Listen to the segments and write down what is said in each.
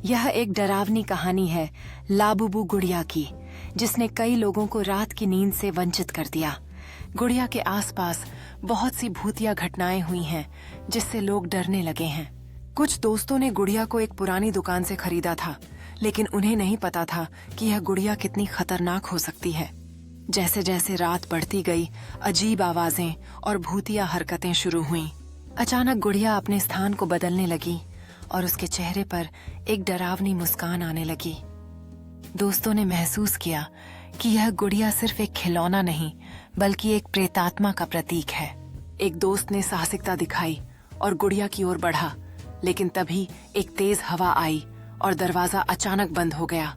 यह एक डरावनी कहानी है लाबुबु गुड़िया की, जिसने कई लोगों को रात की नींद से वंचित कर दिया। गुड़िया के आसपास बहुत सी भूतिया घटनाएं हुई हैं, जिससे लोग डरने लगे हैं। कुछ दोस्तों ने गुड़िया को एक पुरानी दुकान से खरीदा था, लेकिन उन्हें नहीं पता था कि यह गुड़िया कितनी खतरनाक हो सकती है। जैसे जैसे रात बढ़ती गई, अजीब आवाजें और भूतिया हरकतें शुरू हुईं। अचानक गुड़िया अपने स्थान को बदलने लगी और उसके चेहरे पर एक डरावनी मुस्कान आने लगी। दोस्तों ने महसूस किया कि यह गुड़िया सिर्फ एक खिलौना नहीं, बल्कि एक प्रेतात्मा का प्रतीक है। एक दोस्त ने साहसिकता दिखाई और गुड़िया की ओर बढ़ा, लेकिन तभी एक तेज हवा आई और दरवाजा अचानक बंद हो गया।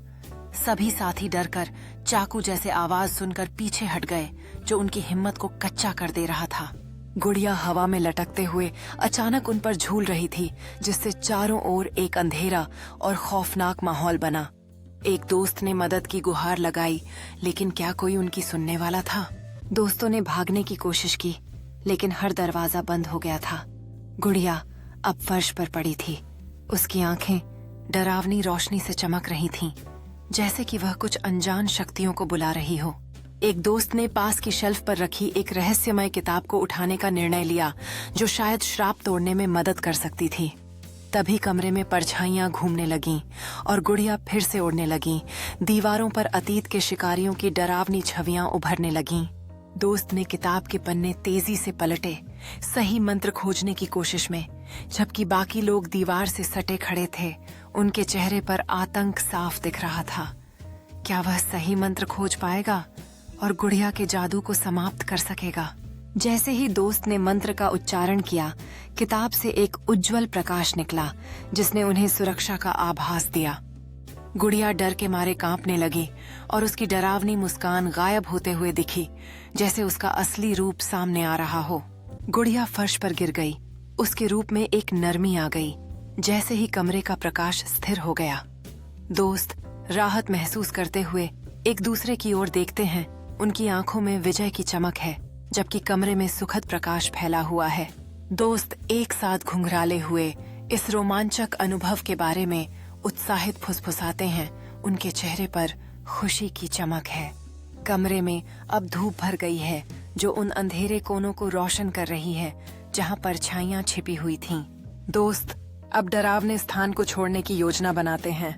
सभी साथी डरकर चाकू जैसे आवाज सुनकर पीछे हट गए, जो उनकी हिम्मत को कच्चा कर दे रहा था। गुड़िया हवा में लटकते हुए अचानक उन पर झूल रही थी, जिससे चारों ओर एक अंधेरा और खौफनाक माहौल बना। एक दोस्त ने मदद की गुहार लगाई, लेकिन क्या कोई उनकी सुनने वाला था? दोस्तों ने भागने की कोशिश की, लेकिन हर दरवाजा बंद हो गया था। गुड़िया अब फर्श पर पड़ी थी। उसकी आंखें डरावनी रोशनी से चमक रही थीं, जैसे कि वह कुछ अनजान शक्तियों को बुला रही हो। एक दोस्त ने पास की शेल्फ पर रखी एक रहस्यमय किताब को उठाने का निर्णय लिया, जो शायद श्राप तोड़ने में मदद कर सकती थी। तभी कमरे में परछाइयां घूमने लगीं और गुड़िया फिर से उड़ने लगी। दीवारों पर अतीत के शिकारियों की डरावनी छवियां उभरने लगीं। दोस्त ने किताब के पन्ने तेजी से पलटे, सही मंत्र खोजने की कोशिश में, जबकि बाकी लोग दीवार से सटे खड़े थे। उनके चेहरे पर आतंक साफ दिख रहा था। क्या वह सही मंत्र खोज पाएगा और गुड़िया के जादू को समाप्त कर सकेगा? जैसे ही दोस्त ने मंत्र का उच्चारण किया, किताब से एक उज्जवल प्रकाश निकला, जिसने उन्हें सुरक्षा का आभास दिया। गुड़िया डर के मारे कांपने लगी और उसकी डरावनी मुस्कान गायब होते हुए दिखी, जैसे उसका असली रूप सामने आ रहा हो। गुड़िया फर्श पर गिर गई। उसके रूप में एक नरमी आ गई। जैसे ही कमरे का प्रकाश स्थिर हो गया, दोस्त राहत महसूस करते हुए एक दूसरे की ओर देखते हैं। उनकी आंखों में विजय की चमक है, जबकि कमरे में सुखद प्रकाश फैला हुआ है। दोस्त एक साथ घुंघराले हुए इस रोमांचक अनुभव के बारे में उत्साहित फुसफुसाते हैं। उनके चेहरे पर खुशी की चमक है। कमरे में अब धूप भर गई है, जो उन अंधेरे कोनों को रोशन कर रही है जहां परछाइयां छिपी हुई थीं। दोस्त अब डरावने स्थान को छोड़ने की योजना बनाते हैं।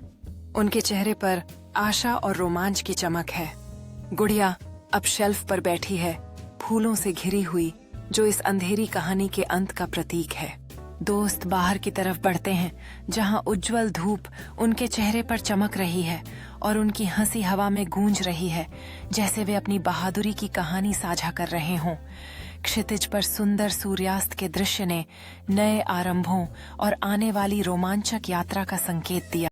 उनके चेहरे पर आशा और रोमांच की चमक है। गुड़िया अब शेल्फ पर बैठी है, फूलों से घिरी हुई, जो इस अंधेरी कहानी के अंत का प्रतीक है। दोस्त बाहर की तरफ बढ़ते हैं, जहां उज्जवल धूप उनके चेहरे पर चमक रही है और उनकी हंसी हवा में गूंज रही है, जैसे वे अपनी बहादुरी की कहानी साझा कर रहे हों। क्षितिज पर सुंदर सूर्यास्त के दृश्य ने नए आरंभों और आने वाली रोमांचक यात्रा का संकेत दिया।